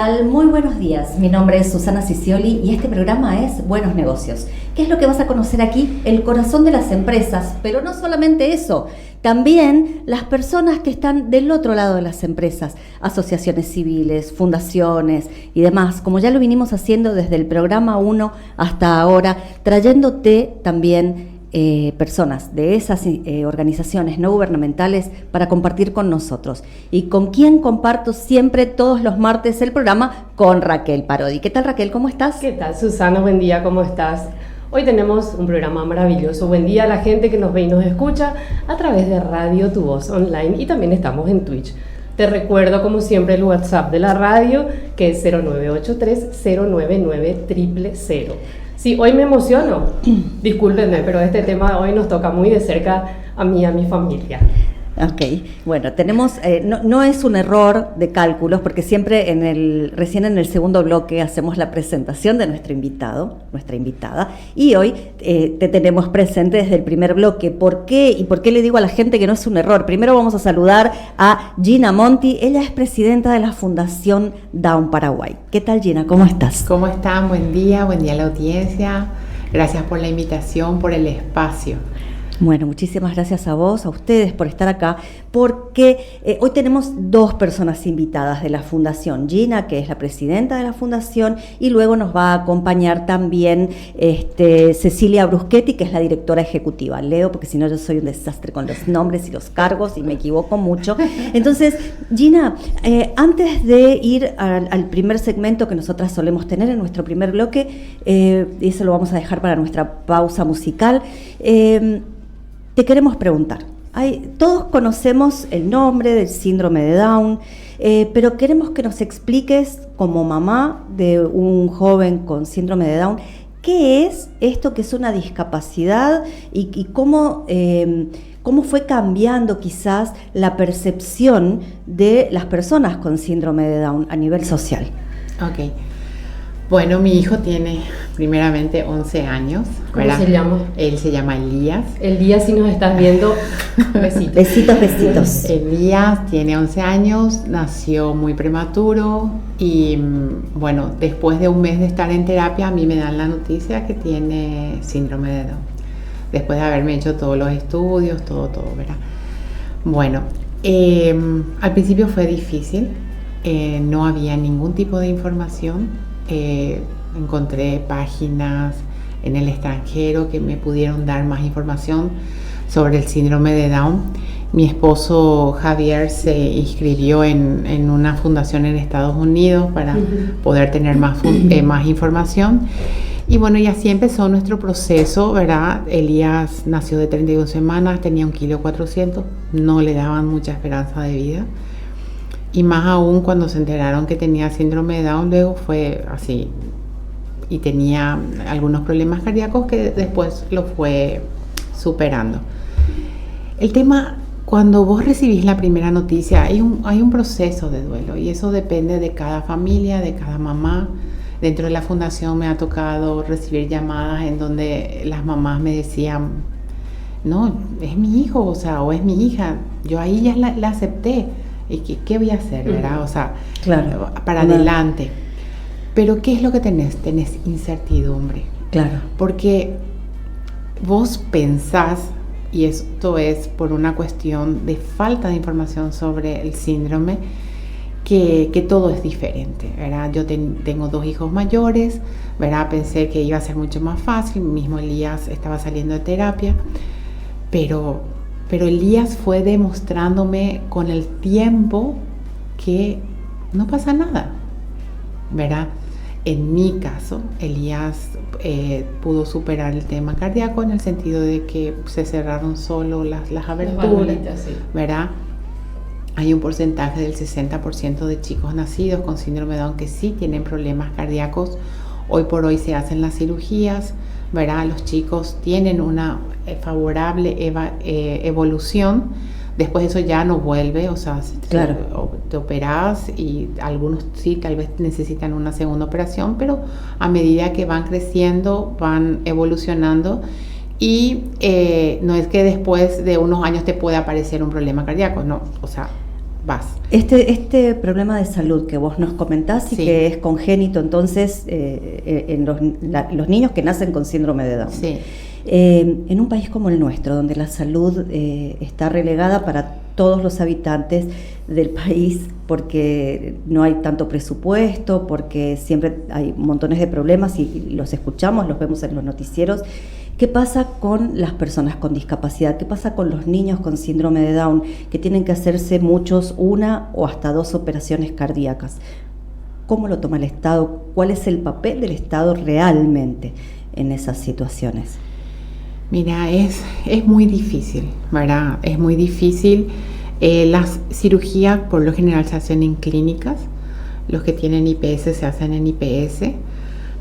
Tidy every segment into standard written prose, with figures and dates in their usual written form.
tal? Muy buenos días. Mi nombre es Susana Cicioli y este programa es Buenos Negocios. ¿Qué es lo que vas a conocer aquí? El corazón de las empresas, pero no solamente eso, también las personas que están del otro lado de las empresas, asociaciones civiles, fundaciones y demás, como ya lo vinimos haciendo desde el programa 1 hasta ahora, trayéndote también personas de esas organizaciones no gubernamentales para compartir con nosotros. Y con quien comparto siempre todos los martes el programa, con Raquel Parodi. ¿Qué tal, Raquel? ¿Cómo estás? ¿Qué tal, Susana? Buen día, ¿cómo estás? Hoy tenemos un programa maravilloso. Buen día a la gente que nos ve y nos escucha a través de Radio Tu Voz Online y también estamos en Twitch. Te recuerdo, como siempre, el WhatsApp de la radio, que es 0983-099-000. Sí, hoy me emociono, discúlpenme, pero este tema hoy nos toca muy de cerca a mí y a mi familia. Ok, bueno, tenemos, no es un error de cálculos, porque siempre recién en el segundo bloque hacemos la presentación de nuestro invitado, nuestra invitada, y hoy te tenemos presente desde el primer bloque. ¿Por qué? ¿Y por qué le digo a la gente que no es un error? Primero vamos a saludar a Gina Monti. Ella es presidenta de la Fundación Down Paraguay. ¿Qué tal, Gina? ¿Cómo estás? ¿Cómo están? Buen día a la audiencia. Gracias por la invitación, por el espacio. Bueno, muchísimas gracias a vos, a ustedes por estar acá, porque hoy tenemos dos personas invitadas de la Fundación. Gina, que es la presidenta de la Fundación, y luego nos va a acompañar también Cecilia Bruschetti, que es la directora ejecutiva. Leo, porque si no yo soy un desastre con los nombres y los cargos y me equivoco mucho. Entonces, Gina, antes de ir al primer segmento que nosotras solemos tener en nuestro primer bloque, y eso lo vamos a dejar para nuestra pausa musical, te queremos preguntar. Todos conocemos el nombre del síndrome de Down, pero queremos que nos expliques, como mamá de un joven con síndrome de Down, qué es esto que es una discapacidad y cómo fue cambiando quizás la percepción de las personas con síndrome de Down a nivel social. Ok. Bueno, mi hijo tiene primeramente 11 años. ¿Cómo se llama? Él se llama Elías. Elías, si nos estás viendo, besitos. Besitos, besitos. Elías tiene 11 años, nació muy prematuro y bueno, después de un mes de estar en terapia a mí me dan la noticia que tiene síndrome de Down. Después de haberme hecho todos los estudios, todo, ¿verdad? Bueno, al principio fue difícil, no había ningún tipo de información. Encontré páginas en el extranjero que me pudieron dar más información sobre el síndrome de Down. Mi esposo Javier se inscribió en una fundación en Estados Unidos para poder tener más información. Y bueno, y así empezó nuestro proceso, ¿verdad? Elías nació de 31 semanas, tenía 1,4 kg, no le daban mucha esperanza de vida. Y más aún cuando se enteraron que tenía síndrome de Down, luego fue así. Y tenía algunos problemas cardíacos que después lo fue superando. El tema, cuando vos recibís la primera noticia, hay un proceso de duelo. Y eso depende de cada familia, de cada mamá. Dentro de la fundación me ha tocado recibir llamadas en donde las mamás me decían, no, es mi hijo, o es mi hija. Yo ahí ya la acepté. ¿Y qué voy a hacer, verdad? O sea, claro, para adelante. Pero ¿qué es lo que tenés? Tenés incertidumbre. Claro. Porque vos pensás, y esto es por una cuestión de falta de información sobre el síndrome, que todo es diferente, ¿verdad? Yo tengo 2 hijos mayores, ¿verdad? Pensé que iba a ser mucho más fácil. Mismo Elías estaba saliendo de terapia, pero Elías fue demostrándome con el tiempo que no pasa nada, ¿verdad? En mi caso, Elías pudo superar el tema cardíaco en el sentido de que se cerraron solo las aberturas, sí. ¿Verdad? Hay un porcentaje del 60% de chicos nacidos con síndrome de Down que sí tienen problemas cardíacos. Hoy por hoy se hacen las cirugías, ¿verdad? Los chicos tienen una favorable evolución. Después eso ya no vuelve, o sea, claro, te operas y algunos sí tal vez necesitan una segunda operación, pero a medida que van creciendo, van evolucionando y no es que después de unos años te pueda aparecer un problema cardíaco, no, o sea, vas. Este problema de salud que vos nos comentás y Sí. que es congénito, entonces, en los niños que nacen con síndrome de Down. Sí. En un país como el nuestro, donde la salud está relegada para todos los habitantes del país, porque no hay tanto presupuesto, porque siempre hay montones de problemas y los escuchamos, los vemos en los noticieros. ¿Qué pasa con las personas con discapacidad? ¿Qué pasa con los niños con síndrome de Down que tienen que hacerse muchos, 1 o hasta 2 operaciones cardíacas? ¿Cómo lo toma el Estado? ¿Cuál es el papel del Estado realmente en esas situaciones? Mira, es muy difícil, ¿verdad? Es muy difícil. Las cirugías por lo general se hacen en clínicas. Los que tienen IPS se hacen en IPS,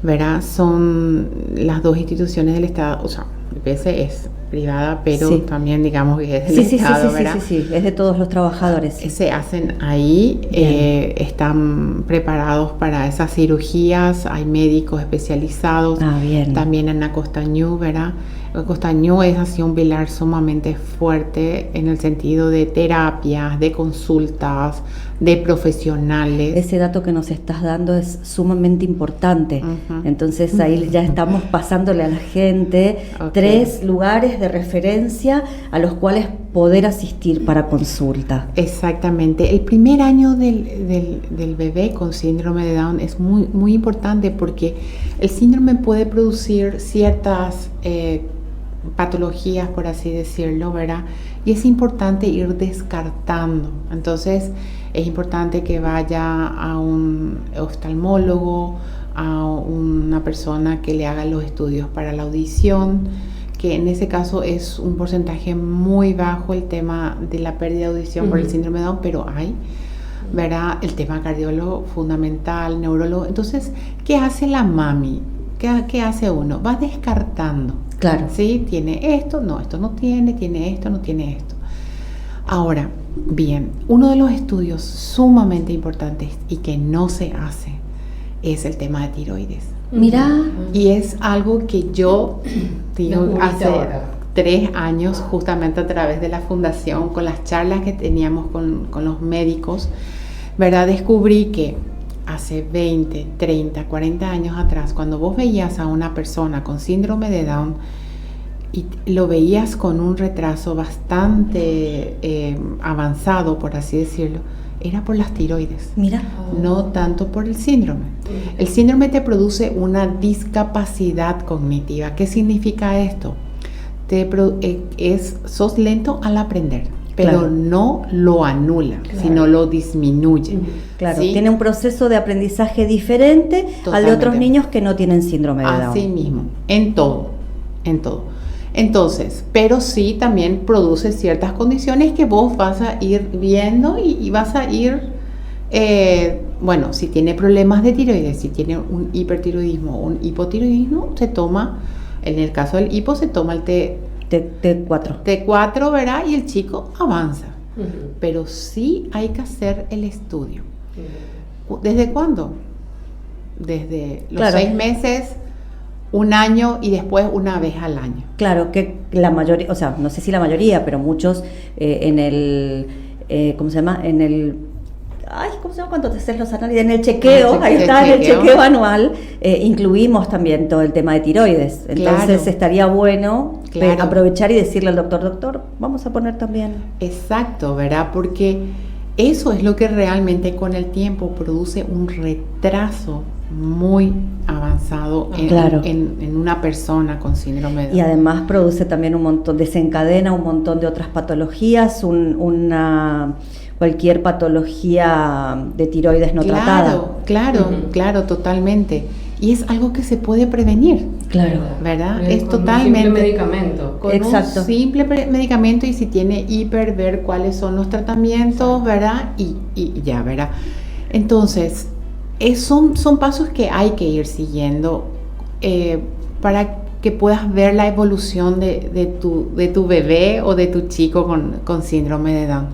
¿verdad? Son las 2 instituciones del Estado. O sea, IPS es privada, pero Sí. también digamos que es del Estado, ¿verdad? Sí, es de todos los trabajadores. Se hacen ahí, están preparados para esas cirugías, hay médicos especializados. Bien. También en Acostañú, ¿verdad? Acostañú es así un pilar sumamente fuerte en el sentido de terapias, de consultas, de profesionales. Ese dato que nos estás dando es sumamente importante. Ujú. Entonces ahí ya estamos pasándole a la gente Ok. 3 lugares de referencia a los cuales poder asistir para consulta. Exactamente. El primer año del bebé con síndrome de Down es muy, muy importante porque el síndrome puede producir ciertas patologías, por así decirlo, ¿verdad? Y es importante ir descartando. Entonces, es importante que vaya a un oftalmólogo, a una persona que le haga los estudios para la audición, que en ese caso es un porcentaje muy bajo el tema de la pérdida de audición por el síndrome de Down, pero hay, ¿verdad? El tema cardiólogo fundamental, neurólogo. Entonces, ¿qué hace la mami? ¿Qué hace uno? Va descartando. Claro. ¿Sí? Tiene esto no tiene esto, no tiene esto. Ahora, bien, uno de los estudios sumamente importantes y que no se hace es el tema de tiroides. Mirá, Y es algo que yo digo Descubriste hace ahora. 3 años, justamente a través de la fundación, con las charlas que teníamos con los médicos, ¿verdad? Descubrí que hace 20, 30, 40 años atrás, cuando vos veías a una persona con síndrome de Down y lo veías con un retraso bastante avanzado, por así decirlo, era por las tiroides. mira. No tanto por el síndrome. El síndrome te produce una discapacidad cognitiva. ¿Qué significa esto? Sos lento al aprender, pero Claro. no lo anula, Claro. sino lo disminuye. Claro, ¿Sí? tiene un proceso de aprendizaje diferente al de Totalmente. otros niños que no tienen síndrome de Down. Así mismo, en todo. Entonces, pero sí también produce ciertas condiciones que vos vas a ir viendo y vas a ir, bueno, si tiene problemas de tiroides, si tiene un hipertiroidismo o un hipotiroidismo, se toma, en el caso del hipo, se toma el T4. T4, ¿verdad? Y el chico avanza. Ujú. Pero sí hay que hacer el estudio. ¿Desde cuándo? Desde los Claro. 6 meses, 1 año y después una vez al año. Claro, que la mayoría, o sea, no sé si la mayoría, pero muchos en el, ¿cómo se llama? En el, ¿cómo se llama cuando te haces los análisis? En el chequeo, ahí está, en el chequeo anual, incluimos también todo el tema de tiroides. Entonces Claro. estaría bueno Claro. aprovechar y decirle al doctor, vamos a poner también. Exacto, ¿verdad? Porque eso es lo que realmente con el tiempo produce un retraso muy avanzado Claro. en una persona con síndrome de Down. Y además produce también un montón, desencadena un montón de otras patologías, cualquier patología de tiroides no tratada. Claro, totalmente. Y es algo que se puede prevenir, Claro. ¿verdad? Con Es un totalmente simple medicamento. con Exacto. un simple medicamento, y si tiene hiper, ver cuáles son los tratamientos, ¿verdad? Y ya, ¿verdad? Entonces, son pasos que hay que ir siguiendo para que puedas ver la evolución de tu bebé o de tu chico con síndrome de Down.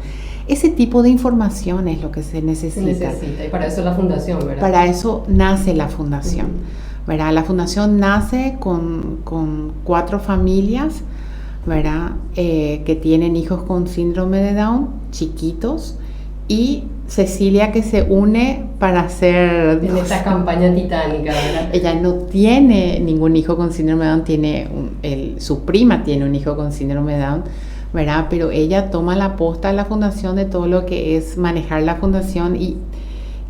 Ese tipo de información es lo que se necesita. Y para eso la fundación, ¿verdad? Para eso nace la fundación, ¿verdad? La fundación nace con 4 familias, ¿verdad? Que tienen hijos con síndrome de Down, chiquitos, y Cecilia, que se une para hacer... En esta campaña titánica, ¿verdad? Ella no tiene ningún hijo con síndrome de Down, su prima tiene un hijo con síndrome de Down, ¿verdad? Pero ella toma la posta de la fundación, de todo lo que es manejar la fundación, y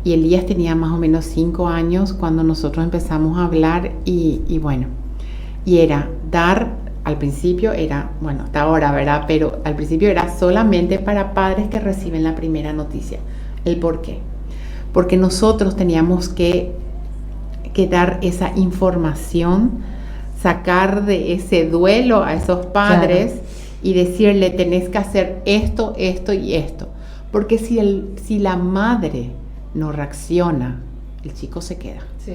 Elías tenía más o menos 5 años cuando nosotros empezamos a hablar y bueno, y era dar, al principio era, bueno, hasta ahora, ¿verdad? Pero al principio era solamente para padres que reciben la primera noticia. ¿El por qué? Porque nosotros teníamos que dar esa información, sacar de ese duelo a esos padres, claro, y decirle, tenés que hacer esto, esto y esto. Porque si la madre no reacciona, el chico se queda. Sí,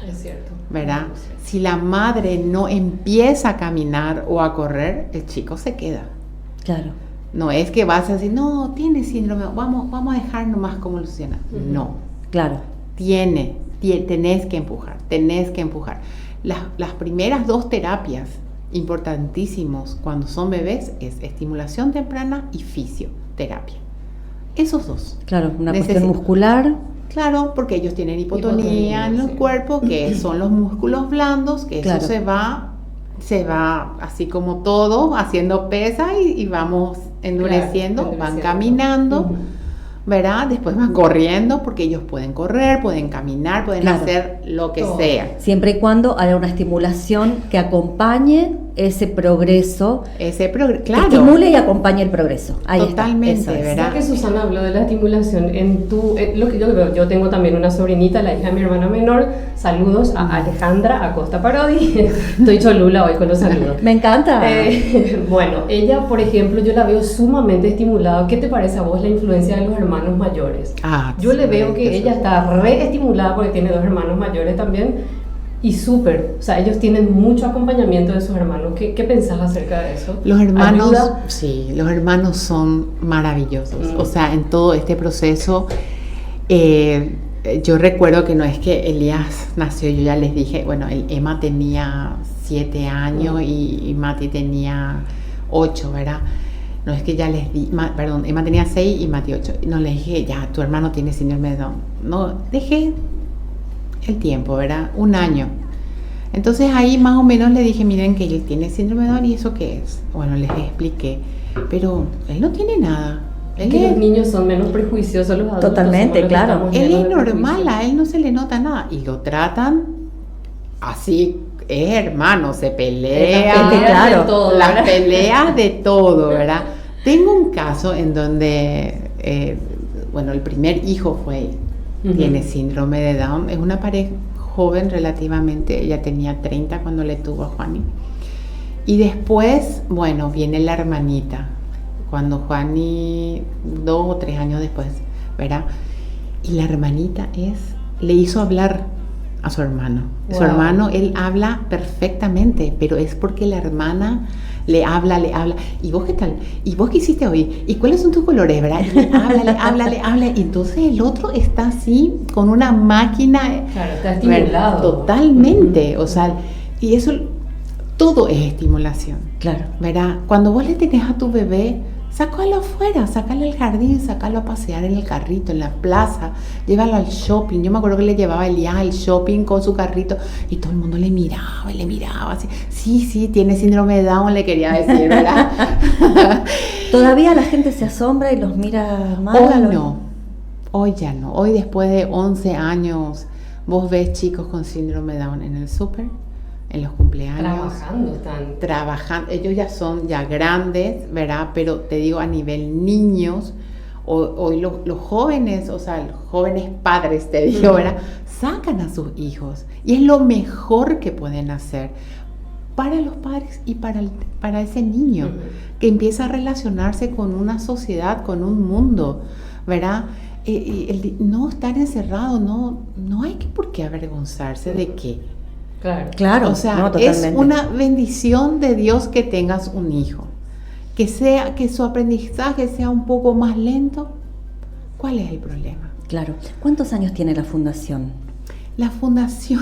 es cierto. ¿Verdad? Si la madre no empieza a caminar o a correr, el chico se queda. Claro. No es que vas a decir, no, tiene síndrome, vamos a dejar nomás como Luciana. Uh-huh. No. Claro. Tenés que empujar. Las primeras 2 terapias importantísimos cuando son bebés es estimulación temprana y fisioterapia. Esos 2. Claro, una cuestión muscular. Claro, porque ellos tienen hipotonía en el cuerpo, que son los músculos blandos, que claro, eso se va así como todo, haciendo pesa y vamos endureciendo, van caminando, uh-huh, ¿verdad? Después van corriendo, porque ellos pueden correr, pueden caminar, pueden claro, hacer lo que sea. Siempre y cuando haya una estimulación que acompañe ese progreso, claro, estimule y acompañe el progreso. Ahí totalmente, está, ¿verdad? Ya que Susana habló de la estimulación, lo que yo veo, yo tengo también una sobrinita, la hija de mi hermana menor. Saludos a Alejandra Acosta Parodi. Estoy cholula hoy con los saludos. Me encanta. Bueno, ella, por ejemplo, yo la veo sumamente estimulada. ¿Qué te parece a vos la influencia de los hermanos mayores? Yo le veo que ella está re estimulada porque tiene 2 hermanos mayores también. Y súper, o sea, ellos tienen mucho acompañamiento de sus hermanos. ¿Qué pensás acerca de eso? Los hermanos, sí, los hermanos son maravillosos. O sea, en todo este proceso, yo recuerdo que no es que Elías nació, yo ya les dije, bueno, Emma tenía 7 años y Mati tenía 8, ¿verdad? No es que ya les di, perdón, Emma tenía 6 y Mati 8. No les dije, ya, tu hermano tiene síndrome de Down. No, dejé el tiempo, ¿verdad? 1 año. Entonces ahí más o menos le dije, miren que él tiene síndrome de Down, ¿y eso qué es? Bueno, les expliqué, pero él no tiene nada. Los niños son menos prejuiciosos, los adultos. Totalmente, claro. Él es normal, a él no se le nota nada. Y lo tratan así, es hermano, se pelea. Claro, todo, las peleas de todo, ¿verdad? Tengo un caso en donde, bueno, el primer hijo tiene síndrome de Down. Es una pareja joven relativamente, ella tenía 30 cuando le tuvo a Juani. Y después, bueno, viene la hermanita, cuando Juani, 2 o 3 años después, ¿verdad? Y la hermanita le hizo hablar a su hermano. Wow. Su hermano, él habla perfectamente, pero es porque la hermana le habla. ¿Y vos qué tal? ¿Y vos qué hiciste hoy? ¿Y cuáles son tus colores, verdad? Y le habla. Y entonces el otro está así, con una máquina. Claro, está estimulado. Totalmente. O sea, y eso, todo es estimulación. Claro. ¿Verdad? Cuando vos le tenés a tu bebé, sácalo afuera, sácalo al jardín, sácalo a pasear en el carrito, en la plaza, llévalo al shopping. Yo me acuerdo que le llevaba a Elías al shopping con su carrito y todo el mundo le miraba así. Sí, tiene síndrome de Down, le quería decir, ¿verdad? ¿Todavía la gente se asombra y los mira mal? Hoy ya no. Hoy, después de 11 años, vos ves chicos con síndrome de Down en el súper, en los cumpleaños. Trabajando. Ellos ya son grandes, ¿verdad? Pero te digo, a nivel niños, hoy los jóvenes, o sea, los jóvenes padres, te digo, ¿verdad? Sacan a sus hijos. Y es lo mejor que pueden hacer para los padres y para ese niño, que empieza a relacionarse con una sociedad, con un mundo, ¿verdad? No estar encerrado, no hay por qué avergonzarse de qué. Claro. O sea, es una bendición de Dios que tengas un hijo. Que su aprendizaje sea un poco más lento. ¿Cuál es el problema? Claro. ¿Cuántos años tiene la fundación? La fundación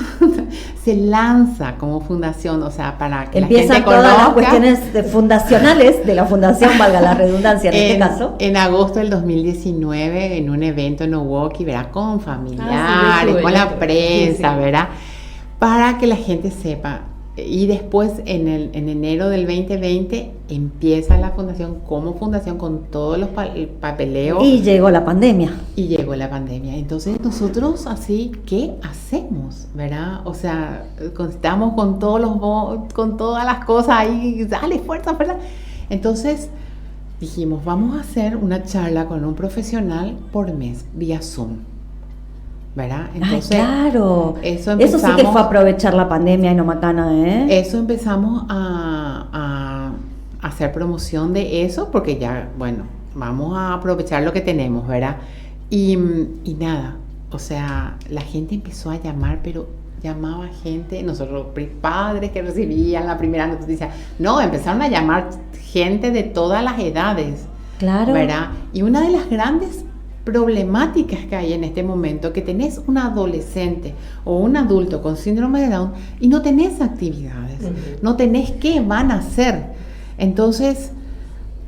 se lanza como fundación, o sea, para que empiezan la gente todas conozca. las cuestiones fundacionales de la fundación, valga la redundancia en este caso. En agosto del 2019, en un evento en Milwaukee, ¿verdad? Con familiares, sí, con la prensa, sí. ¿verdad? Para que la gente sepa. Y después, en enero del 2020, empieza la fundación como fundación con todos los papeleos. Y llegó la pandemia. Y llegó la pandemia. Entonces nosotros así, ¿qué hacemos? ¿Verdad? O sea, estamos con con todas las cosas ahí, dale fuerza, ¿verdad? Entonces dijimos, vamos a hacer una charla con un profesional por mes, vía Zoom. ¿Verdad? Entonces, claro. Eso sí que fue aprovechar la pandemia y no macana, ¿eh? Eso empezamos a hacer promoción de eso, porque ya, bueno, vamos a aprovechar lo que tenemos, ¿verdad? Y nada, o sea, la gente empezó a llamar, pero llamaba gente, nosotros padres que recibían la primera noticia, no, empezaron a llamar gente de todas las edades, claro, ¿verdad? Y una de las grandes problemáticas que hay en este momento, que tenés un adolescente o un adulto con síndrome de Down y no tenés actividades, no tenés qué van a hacer. Entonces,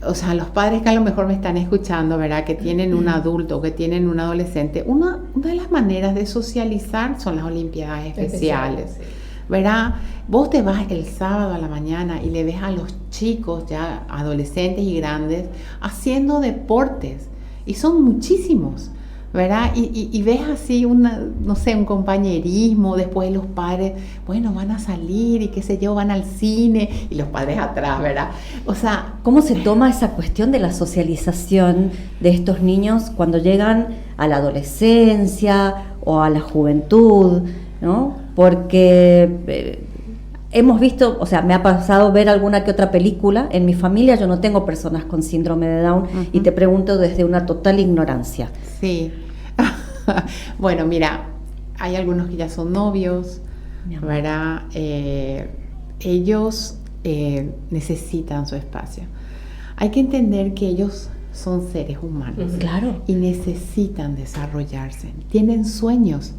o sea, los padres que a lo mejor me están escuchando, ¿verdad? Que tienen un adulto, que tienen un adolescente, una de las maneras de socializar son las olimpiadas especiales, sí. ¿Verdad? Vos te vas el sábado a la mañana y le ves a los chicos, ya adolescentes y grandes, haciendo deportes. Y son muchísimos, ¿verdad? Y ves así no sé, un compañerismo, después los padres, bueno, van a salir y qué sé yo, van al cine y los padres atrás, ¿verdad? O sea, ¿cómo se toma esa cuestión de la socialización de estos niños cuando llegan a la adolescencia o a la juventud, ¿no? Porque hemos visto, o sea, me ha pasado ver alguna que otra película. En mi familia yo no tengo personas con síndrome de Down, y te pregunto desde una total ignorancia. Sí. Bueno, mira, hay algunos que ya son novios, ¿verdad? Ellos necesitan su espacio. Hay que entender que ellos son seres humanos. Claro. Y necesitan desarrollarse. Tienen sueños,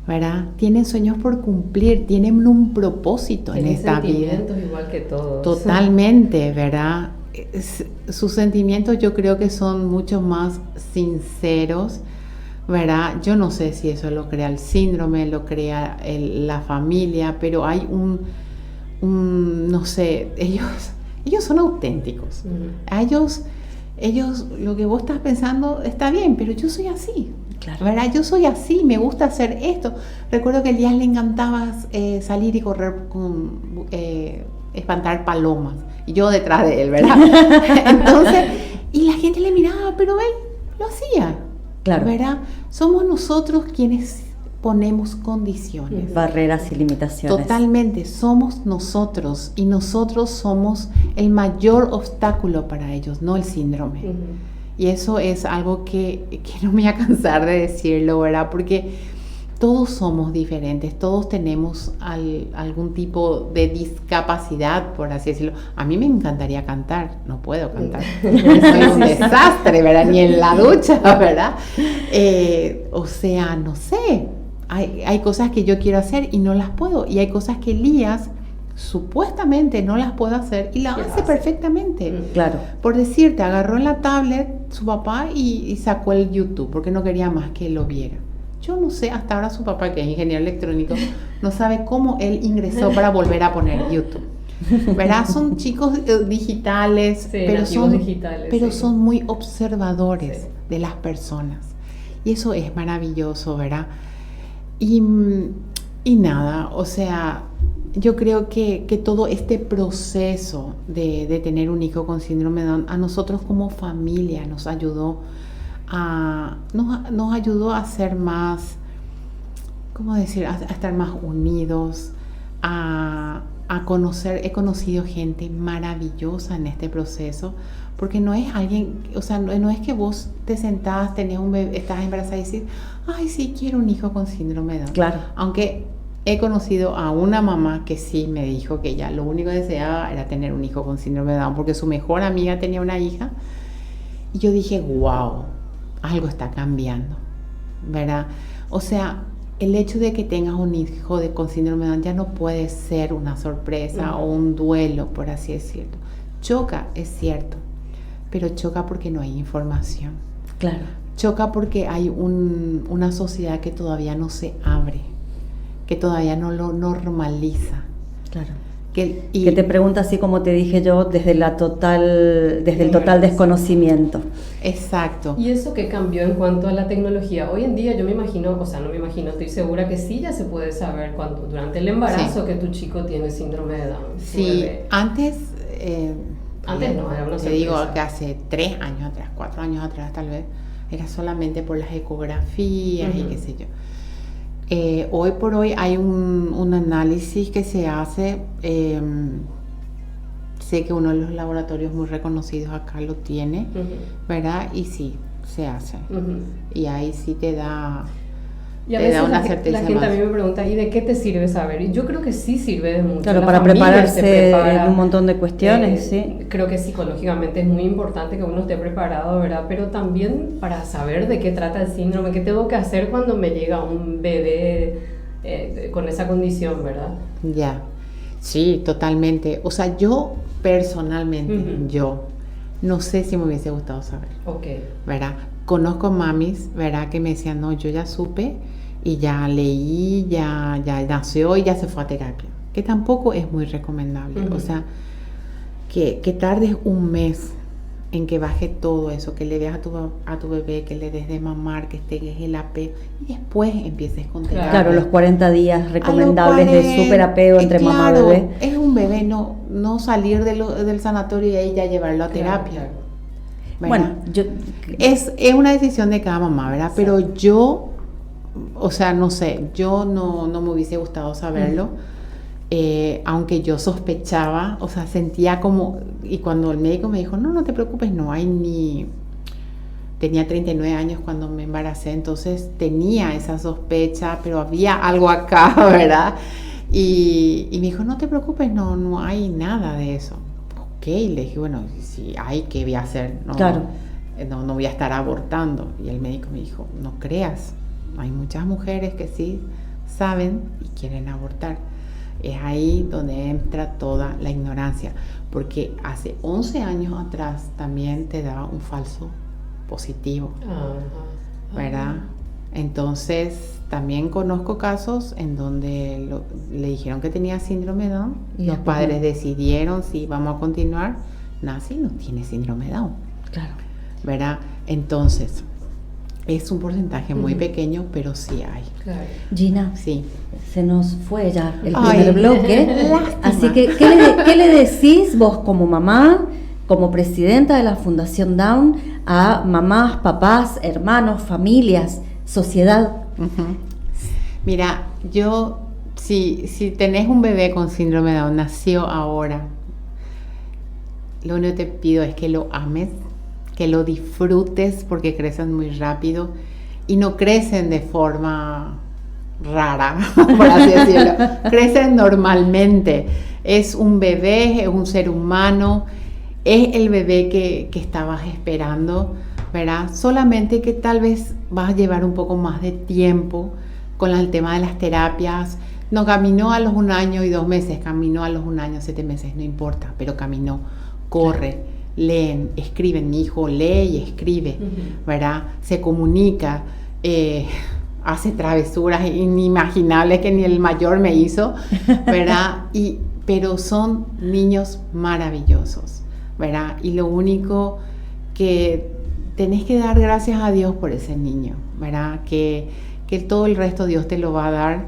¿verdad? Tienen sueños por cumplir, tienen un propósito en esta vida. Sentimientos igual que todos. Totalmente, ¿verdad? Sus sentimientos yo creo que son mucho más sinceros, ¿verdad? Yo no sé si eso lo crea el síndrome, lo crea la familia, pero hay no sé, ellos son auténticos. A ellos, lo que vos estás pensando está bien, pero yo soy así. Claro. ¿Verdad? Yo soy así, me gusta hacer esto. Recuerdo que a Elías le encantaba salir y correr espantar palomas. Y yo detrás de él, ¿verdad? Entonces, y la gente le miraba, pero él lo hacía. Claro. ¿Verdad? Somos nosotros quienes ponemos condiciones. Barreras y limitaciones. Totalmente, somos nosotros. Y nosotros somos el mayor obstáculo para ellos, no el síndrome. Y eso es algo que no me voy a cansar de decirlo, ¿verdad? Porque todos somos diferentes, todos tenemos algún tipo de discapacidad, por así decirlo. A mí me encantaría cantar, no puedo cantar. Soy un desastre, ¿verdad? Ni en la ducha, ¿verdad? O sea, no sé. Hay cosas que yo quiero hacer y no las puedo. Y hay cosas que Elías supuestamente no las puede hacer y las hace perfectamente. Claro. Por decirte, agarró en la tablet su papá y sacó el YouTube porque no quería más que lo viera. Yo no sé, hasta ahora su papá, que es ingeniero electrónico, no sabe cómo él ingresó para volver a poner YouTube. ¿Verdad? Son chicos digitales, sí, pero son muy observadores de las personas. Y eso es maravilloso, ¿verdad? Y nada, o sea, yo creo que todo este proceso de tener un hijo con síndrome de Down a nosotros como familia nos ayudó a ser más, ¿cómo decir? A estar más unidos, a conocer. He conocido gente maravillosa en este proceso, porque no es alguien, o sea, no es que vos te sentás, tenés un bebé, estás embarazada y decís, ay, sí, quiero un hijo con síndrome de Down. Claro. Aunque he conocido a una mamá que sí me dijo que ella lo único que deseaba era tener un hijo con síndrome de Down, porque su mejor amiga tenía una hija. Y yo dije, wow, algo está cambiando, ¿verdad? O sea, el hecho de que tengas un hijo con síndrome de Down ya no puede ser una sorpresa o un duelo, por así decirlo. Choca, es cierto, pero choca porque no hay información. Claro. Choca porque hay una sociedad que todavía no se abre, que todavía no lo normaliza. Claro. Que te pregunta, así como te dije yo, desde el total desconocimiento. Exacto. ¿Y eso qué cambió en cuanto a la tecnología? Hoy en día yo me imagino, o sea, no me imagino, estoy segura que sí ya se puede saber durante el embarazo que tu chico tiene síndrome de Down. Sí, antes no, era una sorpresa. Te digo que hace 3 años atrás, 4 años atrás tal vez, era solamente por las ecografías y qué sé yo. Hoy por hoy hay un análisis que se hace, sé que uno de los laboratorios muy reconocidos acá lo tiene, ¿verdad? Y sí, se hace. Y ahí sí te da... Y a veces la gente a mí me pregunta, ¿y de qué te sirve saber? Y yo creo que sí sirve de mucho. Claro, para prepararse en un montón de cuestiones, sí. Creo que psicológicamente es muy importante que uno esté preparado, ¿verdad? Pero también para saber de qué trata el síndrome, qué tengo que hacer cuando me llega un bebé con esa condición, ¿verdad? Ya, sí, totalmente. O sea, yo personalmente, yo no sé si me hubiese gustado saber. ¿Verdad? Conozco mamis, ¿verdad? Que me decían, no, yo ya supe y ya leí, ya nació y ya se fue a terapia. Que tampoco es muy recomendable. O sea, que tardes un mes en que baje todo eso, que le des a tu bebé, que le des de mamar, que estés el apego y después empieces con terapia. Claro, los 40 días recomendables de súper apego entre mamá y bebé. Es un bebé, no salir del sanatorio y ahí ya llevarlo a terapia. Bueno, es una decisión de cada mamá, ¿verdad? Sí. Pero yo, o sea, no sé, yo no me hubiese gustado saberlo, aunque yo sospechaba, o sea, sentía como, y cuando el médico me dijo, no te preocupes, no hay ni... Tenía 39 años cuando me embaracé, entonces tenía esa sospecha, pero había algo acá, ¿verdad? Y me dijo, no te preocupes, no hay nada de eso. Y le dije, bueno, si hay, ¿qué voy a hacer? No voy a estar abortando. Y el médico me dijo, no creas, hay muchas mujeres que sí saben y quieren abortar. Es ahí donde entra toda la ignorancia, porque hace 11 años atrás también te daba un falso positivo, ¿verdad? Entonces, también conozco casos en donde le dijeron que tenía síndrome Down. Los padres decidieron si vamos a continuar. Nace y no tiene síndrome Down. Claro. ¿Verdad? Entonces, es un porcentaje muy pequeño, pero sí hay. Claro. Gina, sí. Se nos fue ya el primer bloque. Así que, ¿qué le decís vos como mamá, como presidenta de la Fundación Down, a mamás, papás, hermanos, familias, sociedad? Mira, yo, si tenés un bebé con síndrome de Down, nació ahora, lo único que te pido es que lo ames, que lo disfrutes, porque crecen muy rápido y no crecen de forma rara, por así decirlo, crecen normalmente. Es un bebé, es un ser humano, es el bebé que estabas esperando, ¿verdad? Solamente que tal vez vas a llevar un poco más de tiempo con el tema de las terapias. No caminó a los 1 año y 2 meses, caminó a los 1 año, 7 meses, no importa, pero caminó, corre, leen, escriben. Mi hijo lee y escribe, ¿verdad? Se comunica, hace travesuras inimaginables que ni el mayor me hizo, ¿verdad? Pero son niños maravillosos, ¿verdad? Y lo único que tenés que dar gracias a Dios por ese niño, ¿verdad? Que todo el resto Dios te lo va a dar,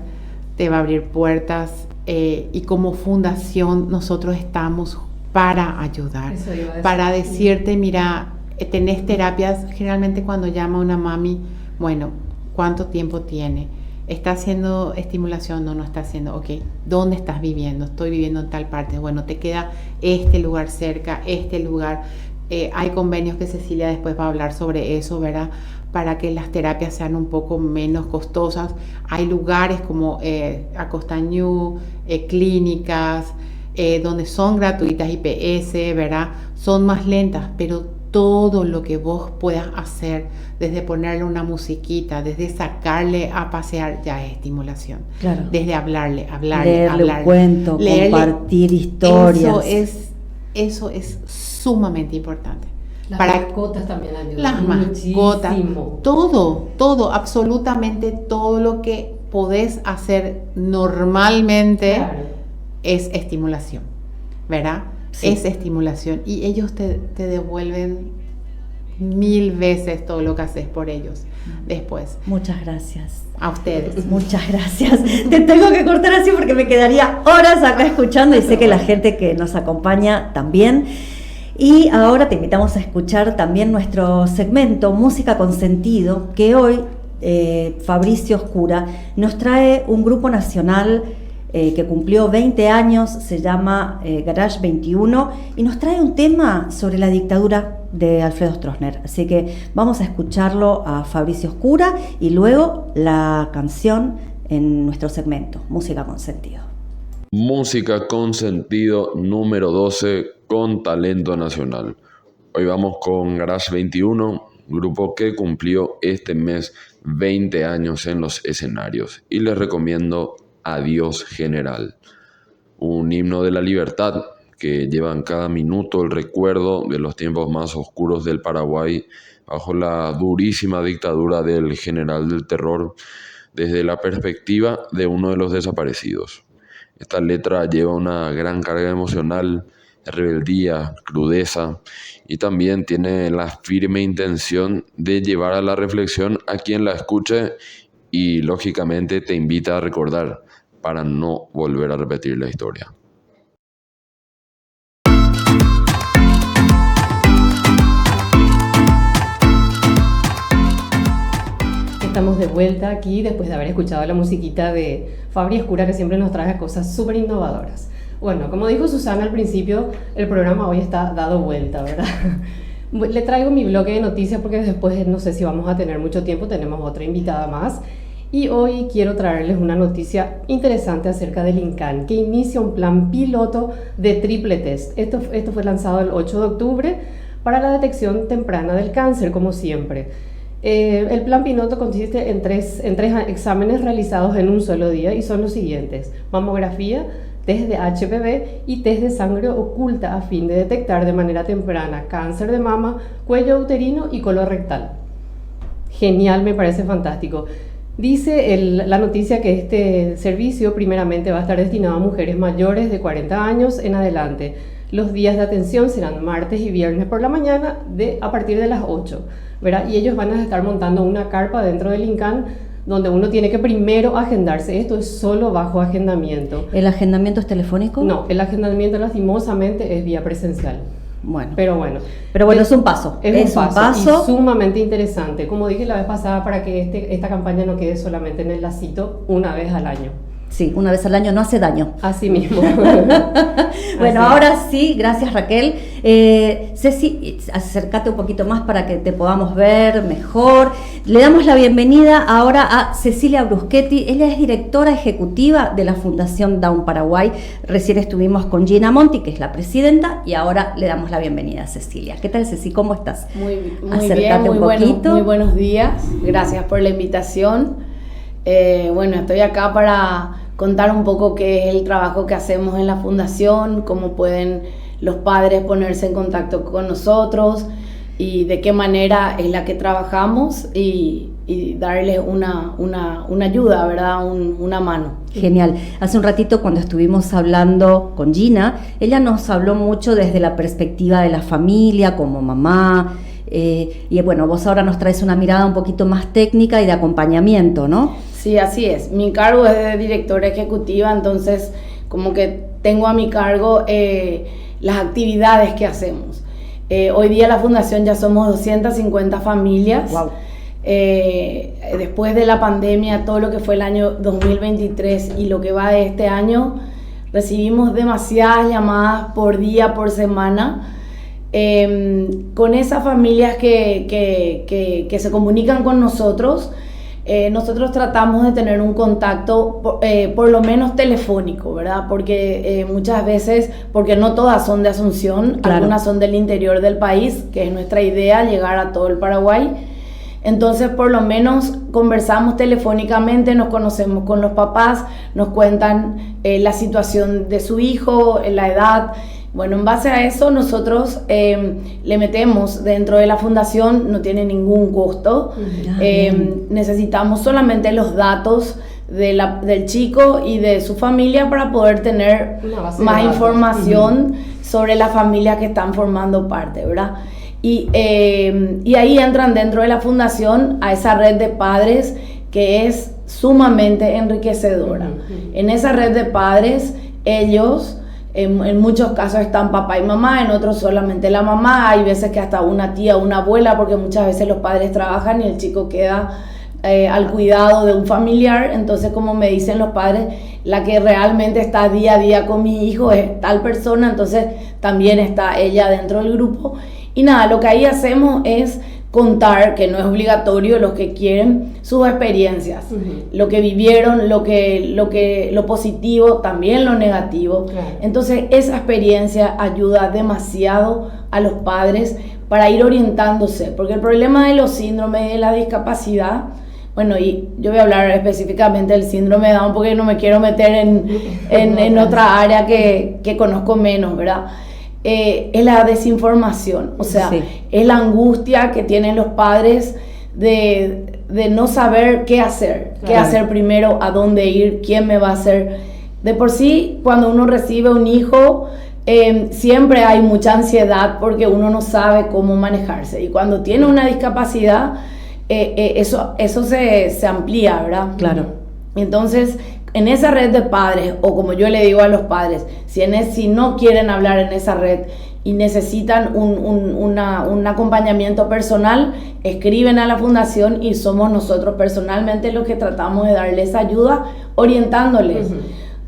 te va a abrir puertas, y como fundación nosotros estamos para ayudar, para decirte, mira, tenés terapias. Generalmente cuando llama una mami, bueno, ¿cuánto tiempo tiene? ¿Está haciendo estimulación? No está haciendo. Ok, ¿dónde estás viviendo? Estoy viviendo en tal parte. Bueno, te queda este lugar cerca, este lugar. Hay convenios que Cecilia después va a hablar sobre eso, ¿verdad? Para que las terapias sean un poco menos costosas. Hay lugares como Acostañú, clínicas, donde son gratuitas, IPS, ¿verdad? Son más lentas, pero todo lo que vos puedas hacer, desde ponerle una musiquita, desde sacarle a pasear, ya es estimulación. Claro. Desde leerle un cuento, compartir historias. Eso es sumamente importante. Las mascotas también ayudan. Las mascotas, todo, absolutamente todo lo que podés hacer normalmente, claro, es estimulación, ¿verdad? Sí. Es estimulación, y ellos te devuelven 1000 veces todo lo que haces por ellos después. Muchas gracias. A ustedes. Muchas gracias. Te tengo que cortar así porque me quedaría horas acá escuchando, y sé que la gente que nos acompaña también. Y ahora te invitamos a escuchar también nuestro segmento Música con Sentido, que hoy Fabricio Oscura nos trae un grupo nacional que cumplió 20 años, se llama Garage 21, y nos trae un tema sobre la dictadura de Alfredo Stroessner. Así que vamos a escucharlo a Fabricio Oscura y luego la canción en nuestro segmento Música con Sentido. Música con Sentido número 12 con talento nacional. Hoy vamos con Garage 21, grupo que cumplió este mes 20 años en los escenarios, y les recomiendo Adiós General, un himno de la libertad que lleva en cada minuto el recuerdo de los tiempos más oscuros del Paraguay bajo la durísima dictadura del general del terror, desde la perspectiva de uno de los desaparecidos. Esta letra lleva una gran carga emocional, rebeldía, crudeza, y también tiene la firme intención de llevar a la reflexión a quien la escuche, y lógicamente te invita a recordar para no volver a repetir la historia. Estamos de vuelta aquí después de haber escuchado la musiquita de Fabri Oscura, que siempre nos trae cosas súper innovadoras. Bueno, como dijo Susana al principio, el programa hoy está dado vuelta, ¿verdad? Le traigo mi bloque de noticias porque después no sé si vamos a tener mucho tiempo, tenemos otra invitada más. Y hoy quiero traerles una noticia interesante acerca del INCAN, que inicia un plan piloto de triple test. Esto fue lanzado el 8 de octubre para la detección temprana del cáncer, como siempre. El plan piloto consiste en tres exámenes realizados en un solo día, y son los siguientes: mamografía, test de HPV y test de sangre oculta, a fin de detectar de manera temprana cáncer de mama, cuello uterino y colorectal. Genial, me parece fantástico. Dice la noticia que este servicio primeramente va a estar destinado a mujeres mayores de 40 años en adelante. Los días de atención serán martes y viernes por la mañana a partir de las 8, ¿verdad? Y ellos van a estar montando una carpa dentro del INCAN, donde uno tiene que primero agendarse. Esto es solo bajo agendamiento. ¿El agendamiento es telefónico? No, el agendamiento lastimosamente es vía presencial. Bueno. Pero bueno, es un paso. Es un paso y sumamente interesante. Como dije la vez pasada, para que esta campaña no quede solamente en el lacito una vez al año. Sí, una vez al año no hace daño. Así mismo. Bueno, ahora sí, gracias Raquel. Ceci, acércate un poquito más para que te podamos ver mejor. Le damos la bienvenida ahora a Cecilia Bruschetti. Ella es directora ejecutiva de la Fundación Down Paraguay. Recién estuvimos con Gina Monti, que es la presidenta, y ahora le damos la bienvenida a Cecilia. ¿Qué tal, Ceci? ¿Cómo estás? Muy bien, muy buenos días. Gracias por la invitación. Estoy acá para contar un poco qué es el trabajo que hacemos en la Fundación, cómo pueden los padres ponerse en contacto con nosotros y de qué manera es la que trabajamos, y darles una ayuda, ¿verdad? Una mano. Genial. Hace un ratito, cuando estuvimos hablando con Gina, ella nos habló mucho desde la perspectiva de la familia, como mamá. Y bueno, vos ahora nos traes una mirada un poquito más técnica y de acompañamiento, ¿no? Sí, así es. Mi cargo es de directora ejecutiva, entonces como que tengo a mi cargo las actividades que hacemos. Hoy día la Fundación ya somos 250 familias. Wow. Después de la pandemia, todo lo que fue el año 2023 y lo que va de este año, recibimos demasiadas llamadas por día, por semana, con esas familias que se comunican con nosotros, nosotros tratamos de tener un contacto por lo menos telefónico, ¿verdad? Porque muchas veces, porque no todas son de Asunción, claro, algunas son del interior del país, que es nuestra idea, llegar a todo el Paraguay. Entonces, por lo menos conversamos telefónicamente, nos conocemos con los papás, nos cuentan la situación de su hijo, la edad. Bueno, en base a eso nosotros le metemos dentro de la fundación, no tiene ningún costo. Necesitamos solamente los datos del chico y de su familia para poder tener más información sobre la familia que están formando parte, ¿verdad? Y ahí entran dentro de la fundación a esa red de padres que es sumamente enriquecedora. En esa red de padres, ellos... En muchos casos están papá y mamá, en otros solamente la mamá, hay veces que hasta una tía o una abuela, porque muchas veces los padres trabajan y el chico queda al cuidado de un familiar. Entonces, como me dicen los padres, la que realmente está día a día con mi hijo es tal persona, entonces también está ella dentro del grupo. Y nada, lo que ahí hacemos es contar, que no es obligatorio, los que quieren, sus experiencias, lo que vivieron, lo positivo, también lo negativo. Claro. Entonces esa experiencia ayuda demasiado a los padres para ir orientándose, porque el problema de los síndromes y de la discapacidad, bueno, y yo voy a hablar específicamente del síndrome de Down porque no me quiero meter en otra área que conozco menos, ¿verdad? Es la desinformación, o sea, es la angustia que tienen los padres de no saber qué hacer, qué hacer primero, a dónde ir, quién me va a hacer. De por sí, cuando uno recibe un hijo, siempre hay mucha ansiedad porque uno no sabe cómo manejarse. Y cuando tiene una discapacidad, eso se amplía, ¿verdad? Claro. Entonces, en esa red de padres, o como yo le digo a los padres, si no quieren hablar en esa red y necesitan un acompañamiento personal, escriben a la fundación y somos nosotros personalmente los que tratamos de darles ayuda, orientándoles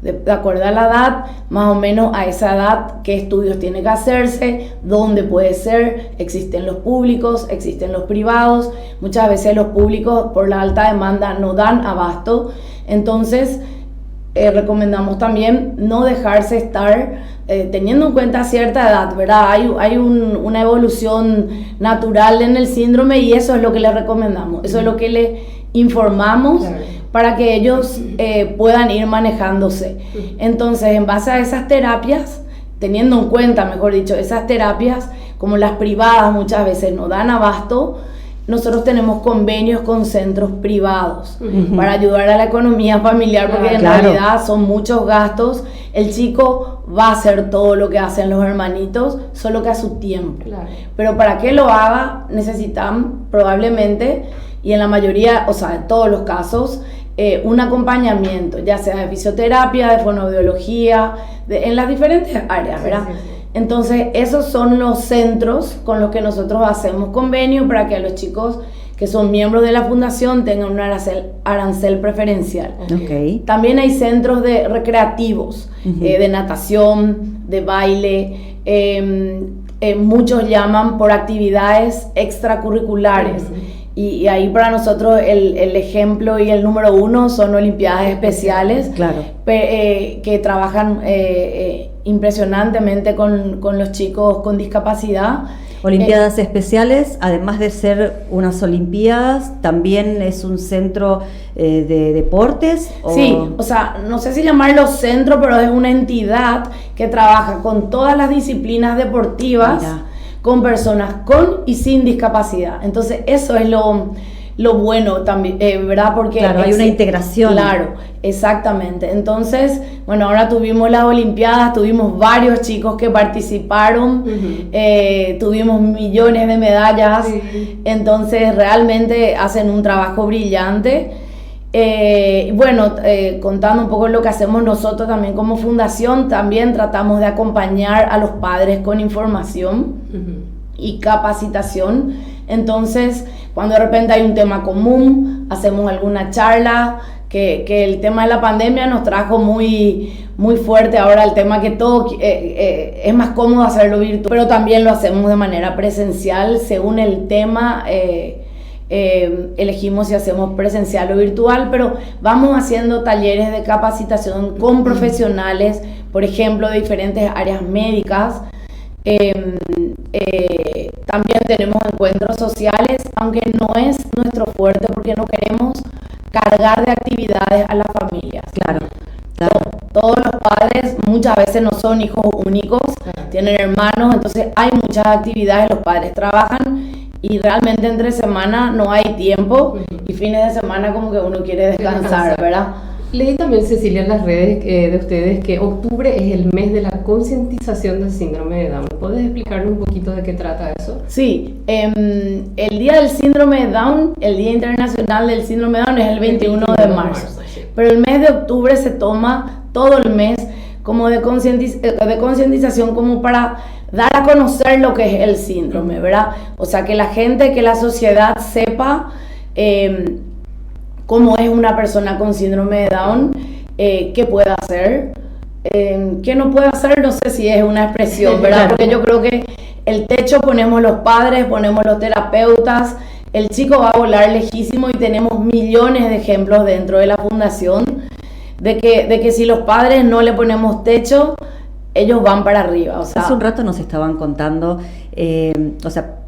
de acuerdo a la edad, más o menos a esa edad, qué estudios tiene que hacerse, dónde puede ser. Existen los públicos, existen los privados. Muchas veces los públicos por la alta demanda no dan abasto. Entonces recomendamos también no dejarse estar teniendo en cuenta cierta edad, ¿verdad? Hay una evolución natural en el síndrome y eso es lo que les recomendamos, eso es lo que les informamos, claro, para que ellos puedan ir manejándose. Entonces, en base a esas terapias, teniendo en cuenta, mejor dicho, esas terapias, como las privadas muchas veces no dan abasto, nosotros tenemos convenios con centros privados para ayudar a la economía familiar, porque en realidad son muchos gastos. El chico va a hacer todo lo que hacen los hermanitos, solo que a su tiempo. Claro. Pero para que lo haga, necesitan probablemente, y en la mayoría, o sea, en todos los casos, un acompañamiento, ya sea de fisioterapia, de fonoaudiología, en las diferentes áreas, ¿verdad? Sí. Entonces, esos son los centros con los que nosotros hacemos convenio para que a los chicos que son miembros de la fundación tengan un arancel preferencial. Okay. También hay centros recreativos, de natación, de baile, muchos llaman por actividades extracurriculares. Y ahí para nosotros el ejemplo y el número uno son olimpiadas especiales, claro, que trabajan impresionantemente con los chicos con discapacidad. Olimpiadas especiales, además de ser unas olimpiadas, también es un centro de deportes. Sí, o sea, no sé si llamarlo centro, pero es una entidad que trabaja con todas las disciplinas deportivas. Mira. Con personas con y sin discapacidad. Entonces eso es lo bueno también, ¿verdad? Porque claro, hay una integración. Claro, exactamente. Entonces, bueno, ahora tuvimos las olimpiadas, tuvimos varios chicos que participaron, tuvimos millones de medallas, entonces realmente hacen un trabajo brillante. Bueno, contando un poco lo que hacemos nosotros también como fundación, también tratamos de acompañar a los padres con información y capacitación. Entonces, cuando de repente hay un tema común, hacemos alguna charla, que el tema de la pandemia nos trajo muy, muy fuerte ahora el tema que todo es más cómodo hacerlo virtual, pero también lo hacemos de manera presencial según el tema elegimos si hacemos presencial o virtual, pero vamos haciendo talleres de capacitación con profesionales, por ejemplo, de diferentes áreas médicas. También tenemos encuentros sociales, aunque no es nuestro fuerte porque no queremos cargar de actividades a las familias. Claro. Todos los padres muchas veces no son hijos únicos, tienen hermanos, entonces hay muchas actividades, los padres trabajan y realmente entre semana no hay tiempo y fines de semana como que uno quiere descansar, ¿verdad? Leí también, Cecilia, en las redes de ustedes que octubre es el mes de la concientización del síndrome de Down. ¿Puedes explicarnos un poquito de qué trata eso? Sí, el día del síndrome de Down, el Día Internacional del Síndrome de Down es el 21 de marzo. Sí. Pero el mes de octubre se toma todo el mes como de concientización como para dar a conocer lo que es el síndrome, ¿verdad? O sea, que la gente, que la sociedad sepa cómo es una persona con síndrome de Down, qué puede hacer, qué no puede hacer, no sé si es una expresión, ¿verdad? Porque yo creo que el techo ponemos los padres, ponemos los terapeutas, el chico va a volar lejísimo y tenemos millones de ejemplos dentro de la fundación de que si los padres no le ponemos techo, ellos van para arriba. O sea, hace un rato nos estaban contando,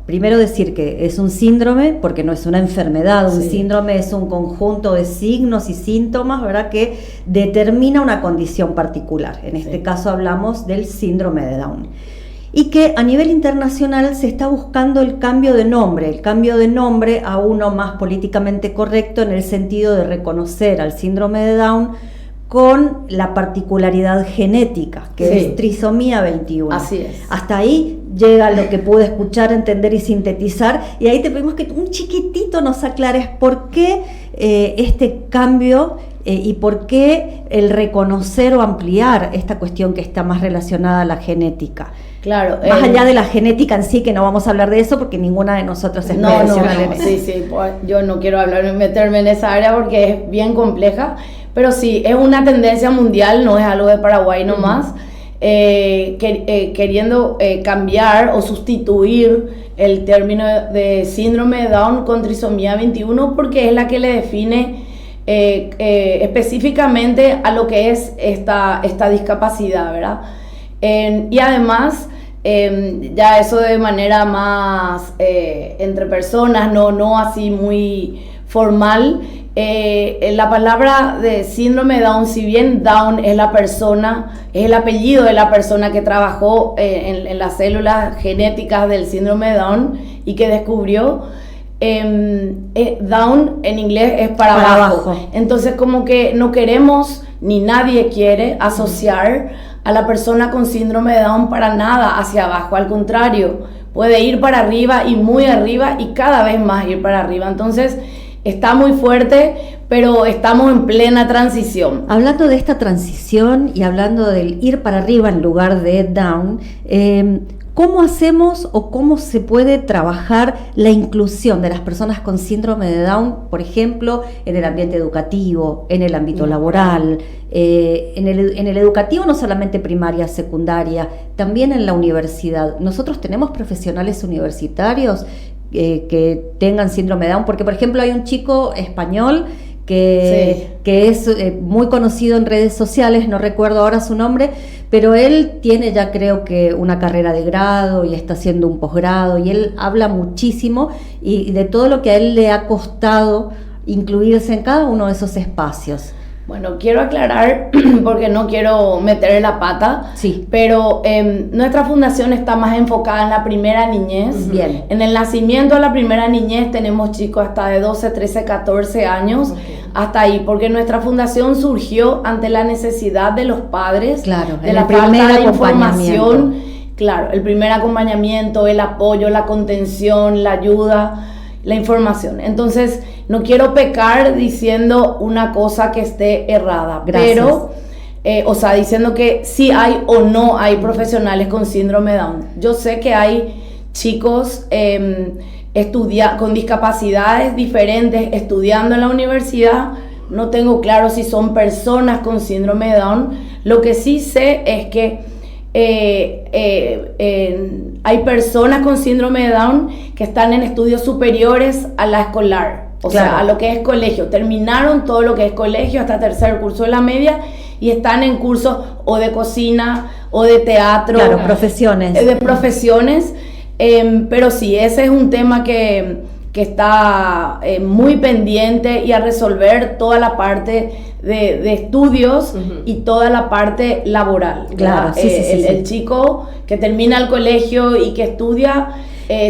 primero decir que es un síndrome, porque no es una enfermedad, un síndrome es un conjunto de signos y síntomas, ¿verdad?, que determina una condición particular. En este caso hablamos del síndrome de Down. Y que a nivel internacional se está buscando el cambio de nombre a uno más políticamente correcto, en el sentido de reconocer al síndrome de Down con la particularidad genética, que es trisomía 21. Así es. Hasta ahí llega lo que pude escuchar, entender y sintetizar, y ahí te pedimos que un chiquitito nos aclares por qué este cambio y por qué el reconocer o ampliar esta cuestión que está más relacionada a la genética. Claro. Más allá de la genética en sí, que no vamos a hablar de eso porque ninguna de nosotras es profesional en eso. Sí, pues, yo no quiero meterme en esa área porque es bien compleja, pero sí, es una tendencia mundial, no es algo de Paraguay nomás, queriendo cambiar o sustituir el término de síndrome de Down con trisomía 21 porque es la que le define específicamente a lo que es esta discapacidad, ¿verdad? Y además, ya eso de manera más entre personas, no así muy formal, la palabra de síndrome de Down, si bien Down es la persona, es el apellido de la persona que trabajó en las células genéticas del síndrome de Down y que descubrió, Down en inglés es para abajo. Entonces como que no queremos, ni nadie quiere asociar a la persona con síndrome de Down para nada hacia abajo, al contrario, puede ir para arriba y muy arriba y cada vez más ir para arriba. Entonces está muy fuerte, pero estamos en plena transición. Hablando de esta transición y hablando del ir para arriba en lugar de down, ¿cómo hacemos o cómo se puede trabajar la inclusión de las personas con síndrome de Down, por ejemplo, en el ambiente educativo, en el ámbito laboral, en el educativo no solamente primaria, secundaria, también en la universidad? Nosotros tenemos profesionales universitarios que tengan síndrome de Down, porque por ejemplo hay un chico español que es muy conocido en redes sociales, no recuerdo ahora su nombre, pero él tiene ya creo que una carrera de grado y está haciendo un posgrado y él habla muchísimo y de todo lo que a él le ha costado incluirse en cada uno de esos espacios. Bueno, quiero aclarar, porque no quiero meter la pata, pero nuestra fundación está más enfocada en la primera niñez. Bien. En el nacimiento de la primera niñez tenemos chicos hasta de 12, 13, 14 años, hasta ahí, porque nuestra fundación surgió ante la necesidad de los padres, de la falta de información. Claro, el primer acompañamiento, el apoyo, la contención, la ayuda, la información. Entonces, no quiero pecar diciendo una cosa que esté errada, pero, diciendo que sí hay o no hay profesionales con síndrome de Down. Yo sé que hay chicos con discapacidades diferentes estudiando en la universidad. No tengo claro si son personas con síndrome de Down. Lo que sí sé es que hay personas con síndrome de Down que están en estudios superiores a la escolar, o sea, a lo que es colegio. Terminaron todo lo que es colegio hasta tercer curso de la media y están en cursos o de cocina o de teatro. Claro, profesiones. De profesiones. Pero sí, ese es un tema que está muy pendiente y a resolver toda la parte de estudios y toda la parte laboral. Claro, sí. El chico que termina el colegio y que estudia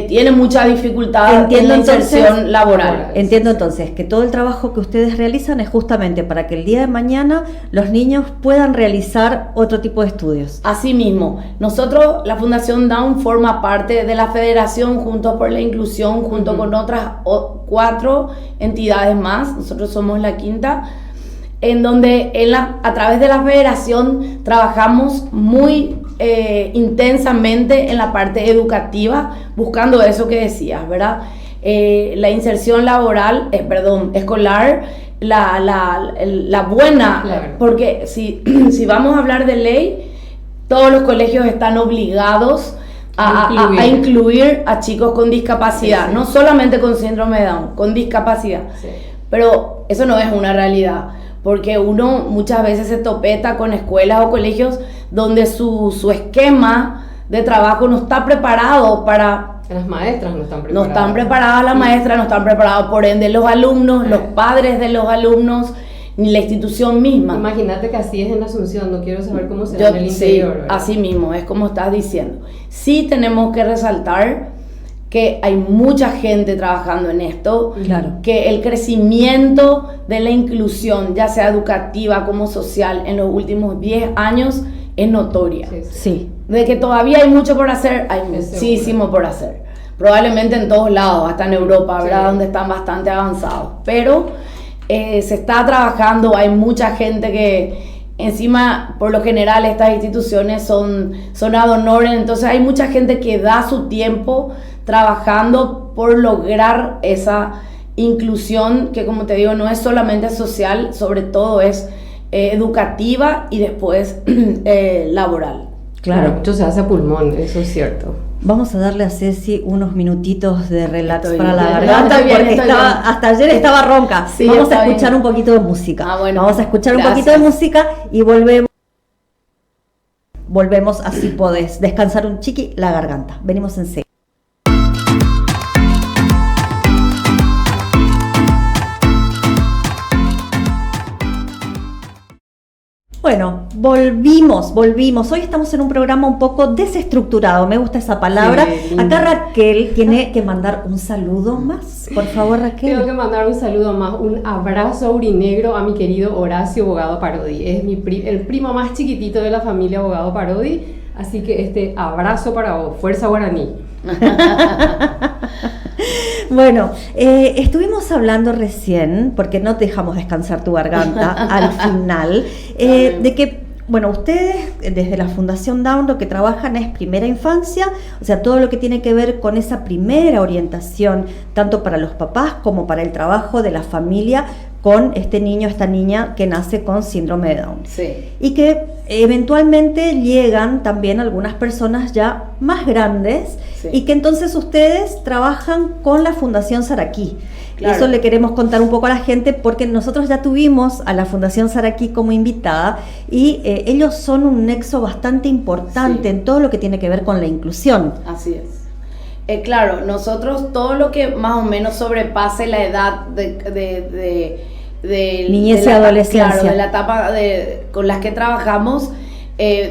tiene mucha dificultad en la inserción laboral. Entiendo entonces que todo el trabajo que ustedes realizan es justamente para que el día de mañana los niños puedan realizar otro tipo de estudios. Asimismo, nosotros, la Fundación Down forma parte de la Federación Juntos por la Inclusión, junto con otras 4 entidades más. Nosotros somos la quinta, en donde a través de la federación trabajamos muy intensamente en la parte educativa, buscando eso que decías, ¿verdad? La inserción laboral, escolar, la buena, claro. Porque si vamos a hablar de ley, todos los colegios están obligados a incluir a chicos con discapacidad, sí. No solamente con síndrome de Down, con discapacidad, sí. Pero eso no es una realidad, porque uno muchas veces se topeta con escuelas o colegios donde su esquema de trabajo no está preparado para... Las maestras no están preparadas. No están preparadas las maestras, no están preparados por ende los alumnos, los padres de los alumnos, ni la institución misma. Imagínate que así es en Asunción, no quiero saber cómo será en el interior. Sí, así mismo, es como estás diciendo. Sí tenemos que resaltar que hay mucha gente trabajando en esto, claro. Que el crecimiento de la inclusión, ya sea educativa como social, en los últimos 10 años es notoria. Sí. De que todavía hay mucho por hacer, hay muchísimo por hacer. Probablemente en todos lados, hasta en Europa, ¿verdad? Sí. Donde están bastante avanzados. Pero se está trabajando, hay mucha gente que... Encima, por lo general, estas instituciones son ad honorem, entonces hay mucha gente que da su tiempo trabajando por lograr esa inclusión que, como te digo, no es solamente social, sobre todo es educativa y después laboral. Claro, mucho se hace a pulmón, eso es cierto. Vamos a darle a Ceci unos minutitos de relax para la garganta, porque hasta ayer estaba ronca. Sí, vamos a escuchar un poquito de música. Bueno, vamos a escuchar un poquito de música y volvemos, así podés descansar un chiqui la garganta. Venimos enseguida. Bueno, volvimos. Hoy estamos en un programa un poco desestructurado, me gusta esa palabra. Sí, acá Raquel tiene que mandar un saludo más. Por favor, Raquel. Tengo que mandar un saludo más, un abrazo aurinegro a mi querido Horacio Bogado Parodi. Es el primo más chiquitito de la familia Bogado Parodi, así que este abrazo para vos, fuerza guaraní. Bueno, estuvimos hablando recién, porque no te dejamos descansar tu garganta al final, de que, bueno, ustedes desde la Fundación Down lo que trabajan es primera infancia, o sea, todo lo que tiene que ver con esa primera orientación, tanto para los papás como para el trabajo de la familia con este niño, esta niña que nace con síndrome de Down. Sí. Y que eventualmente llegan también algunas personas ya más grandes, sí. Y que entonces ustedes trabajan con la Fundación Saraquí. Claro. Eso le queremos contar un poco a la gente porque nosotros ya tuvimos a la Fundación Saraquí como invitada y ellos son un nexo bastante importante, sí. En todo lo que tiene que ver con la inclusión. Así es. Claro, nosotros todo lo que más o menos sobrepase la edad de niñez y adolescencia, claro, de la etapa con las que trabajamos,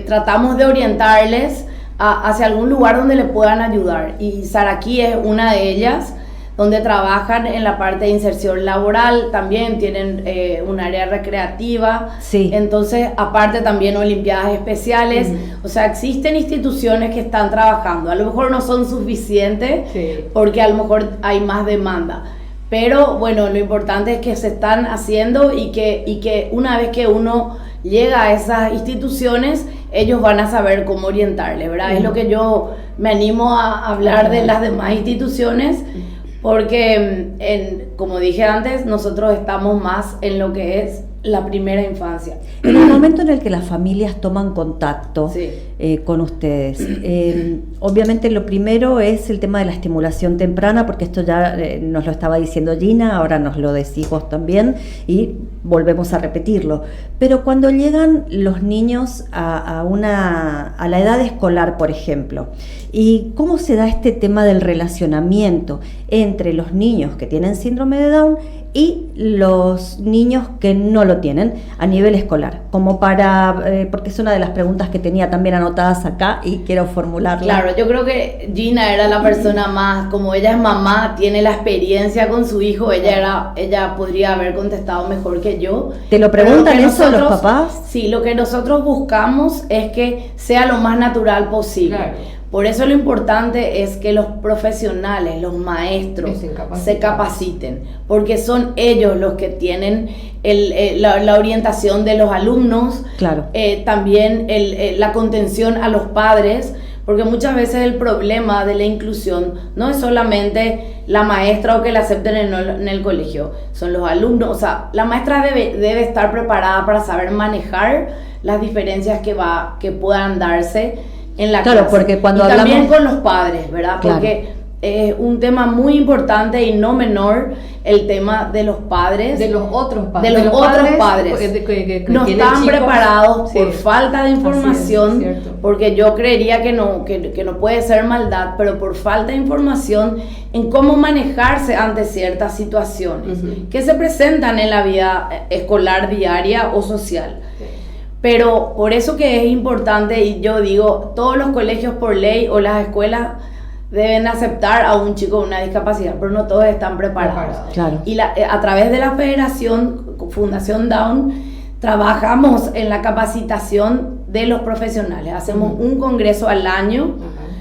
tratamos de orientarles hacia algún lugar donde le puedan ayudar, y Saraquí es una de ellas, donde trabajan en la parte de inserción laboral, también tienen un área recreativa, sí. Entonces aparte también olimpiadas especiales, o sea, existen instituciones que están trabajando, a lo mejor no son suficientes, sí. Porque a lo mejor hay más demanda, pero bueno, lo importante es que se están haciendo y que una vez que uno llega a esas instituciones, ellos van a saber cómo orientarle, ¿verdad? Es lo que yo me animo a hablar de las demás instituciones, porque como dije antes, nosotros estamos más en lo que es la primera infancia. En el momento en el que las familias toman contacto Sí. Con ustedes, obviamente lo primero es el tema de la estimulación temprana, porque esto ya nos lo estaba diciendo Gina, ahora nos lo decís vos también y volvemos a repetirlo. Pero cuando llegan los niños a la edad escolar, por ejemplo, ¿y cómo se da este tema del relacionamiento entre los niños que tienen síndrome de Down y los niños que no lo tienen a nivel escolar? Como para, porque es una de las preguntas que tenía también anotadas acá y quiero formularla. Claro, yo creo que Gina era la persona más, como ella es mamá, tiene la experiencia con su hijo, ella podría haber contestado mejor que yo. ¿Te lo Pero preguntan que eso los papás? Sí, lo que nosotros buscamos es que sea lo más natural posible. Claro. Por eso lo importante es que los profesionales, los maestros, se capaciten, porque son ellos los que tienen la orientación de los alumnos, Claro. también la contención a los padres, porque muchas veces el problema de la inclusión no es solamente la maestra o que la acepten en el colegio, son los alumnos. O sea, la maestra debe estar preparada para saber manejar las diferencias que puedan darse en la Claro, clase. porque cuando y también hablamos con los padres, ¿verdad? Claro. Porque es un tema muy importante y no menor el tema de los padres. De los otros padres. De los otros padres. Que No tienen están chicos. preparados Sí. por falta de información, Así es, cierto. porque yo creería que no puede ser maldad, pero por falta de información en cómo manejarse ante ciertas situaciones que se presentan en la vida escolar diaria o social. Pero por eso que es importante, y yo digo, todos los colegios por ley o las escuelas deben aceptar a un chico con una discapacidad, pero no todos están preparados. Claro. Y a través de la Federación Fundación Down trabajamos en la capacitación de los profesionales. Hacemos un congreso al año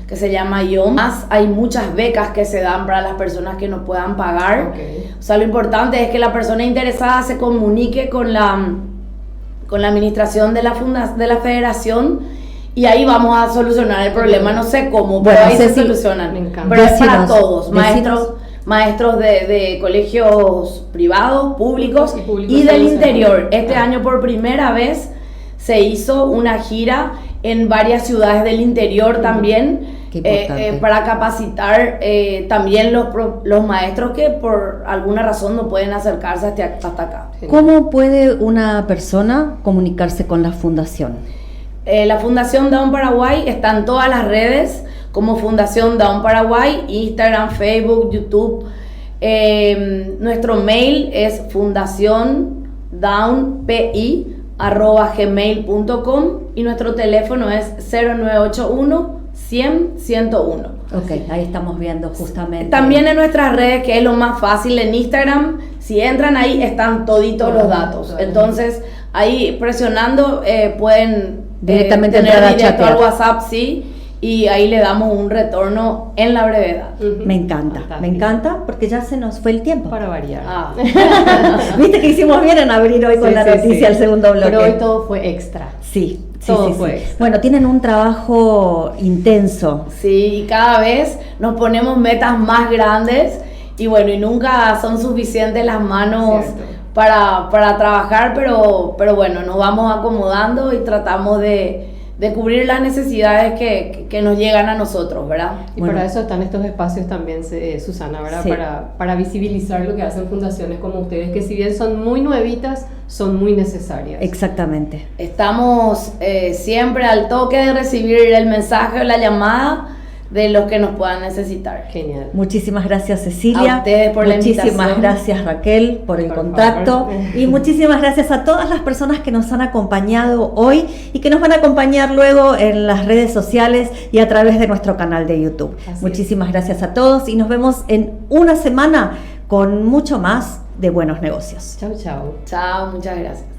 que se llama IOM. Más hay muchas becas que se dan para las personas que no puedan pagar. O sea, lo importante es que la persona interesada se comunique con la administración de la federación, y ahí vamos a solucionar el problema. No sé cómo, pero Bueno, ahí se Ceci, solucionan. me encanta. Pero es para Decinos, todos, maestros de colegios privados, públicos Y públicos y del también. interior. Este año por primera vez se hizo una gira en varias ciudades del interior también. Qué importante. Para capacitar también los maestros que por alguna razón no pueden acercarse hasta acá. ¿Cómo puede una persona comunicarse con la fundación? La Fundación Down Paraguay está en todas las redes como Fundación Down Paraguay, Instagram, Facebook, YouTube. Nuestro mail es fundaciondownpi@gmail.com y nuestro teléfono es 0981 100 101. Ok, ahí estamos viendo justamente. También en nuestras redes, que es lo más fácil, en Instagram, si entran ahí están toditos los datos. Entonces, ahí presionando pueden Directamente tener entrar a directo chatear. al WhatsApp, sí, y ahí le damos un retorno en la brevedad. Me encanta, Fantástico. me encanta porque ya se nos fue el tiempo. Para variar. Ah. Viste que hicimos bien en abrir hoy con Sí, la sí, noticia sí. el segundo bloque. Pero hoy todo fue extra. Sí, sí, Todo sí, fue sí. extra. Bueno, tienen un trabajo intenso. Sí, y cada vez nos ponemos metas más grandes y bueno, y nunca son suficientes las manos Cierto. para trabajar, pero bueno, nos vamos acomodando y tratamos de cubrir las necesidades que nos llegan a nosotros, ¿verdad? Y Bueno. para eso están estos espacios también, Susana, ¿verdad? Sí. Para visibilizar lo que hacen fundaciones como ustedes, que si bien son muy nuevitas, son muy necesarias. Exactamente. Estamos siempre al toque de recibir el mensaje o la llamada de los que nos puedan necesitar. Genial. Muchísimas gracias, Cecilia. A ustedes por la Muchísimas invitación. gracias, Raquel, por el Por contacto. favor. Y muchísimas gracias a todas las personas que nos han acompañado hoy y que nos van a acompañar luego en las redes sociales y a través de nuestro canal de YouTube. Así Muchísimas gracias a todos y nos vemos en una semana con mucho más de buenos negocios. Chau, chau. Chao, muchas gracias.